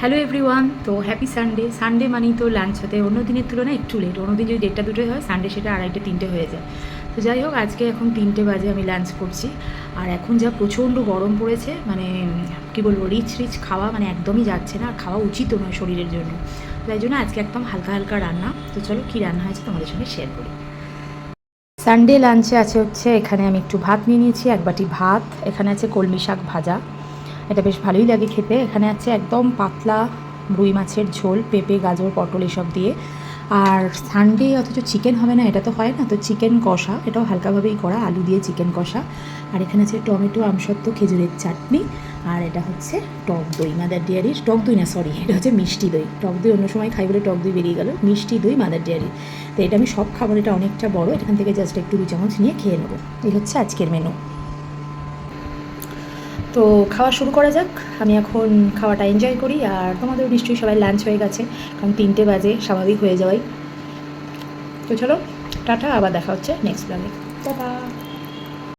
Hello everyone, তো happy Sunday. Sunday মানেই তো লাঞ্চ হতে অন্য দিনের তুলনায় একটু লেট। অন্যদিন যদি 1টা 2টোয় হয়, সানডে সেটা 2:30 3টে হয়ে যায়। তো যাই হোক, আজকে এখন 3টে বাজে আমি লাঞ্চ করছি। আর এখন যা প্রচণ্ড গরম পড়েছে, মানে কী বলবো, রিচ খাওয়া মানে একদমই যাচ্ছে না, আর খাওয়া উচিতও নয় শরীরের জন্য। তাই জন্য আজকে একদম হালকা হালকা রান্না। তো চলো কী রান্না হয়েছে তোমাদের সঙ্গে শেয়ার করি। সানডে লাঞ্চে আছে হচ্ছে, এখানে আমি একটু ভাত নিয়ে নিয়েছি, 1 বাটি ভাত। এখানে আছে কলমি শাক ভাজা, এটা বেশ ভালোই লাগে খেতে। এখানে আছে একদম পাতলা রুই মাছের ঝোল, পেঁপে গাজর পটল এসব দিয়ে। আর সানডে অথচ চিকেন হবে না, এটা তো হয় না, তো চিকেন কষা, এটাও হালকাভাবেই করা, আলু দিয়ে চিকেন কষা। আর এখানে আছে টমেটো আমসত্ত্ব খেজুরের চাটনি। আর এটা হচ্ছে টক দই, মাদার ডেয়ারির টক দই না, সরি, এটা হচ্ছে মিষ্টি দই। টক দই অন্য সময় খাই বলে টক দই বেরিয়ে গেল, মিষ্টি দই মাদার ডেয়ারি। তো এটা আমি সব খাবার, এটা অনেকটা বড়, এখান থেকে জাস্ট একটু 2 চামচ নিয়ে খেয়ে নেবো। এই হচ্ছে আজকের মেনু। তো খাওয়া শুরু করা যাক। আমি এখন খাওয়াটা এনজয় করি, আর তোমাদের নিশ্চয়ই সবাই লাঞ্চ হয়ে গেছে, কারণ 3টে বাজে, স্বাভাবিক হয়ে যাওয়াই। তো চলো টাটা, আবার দেখা হচ্ছে নেক্সট ব্লগে। টাটা।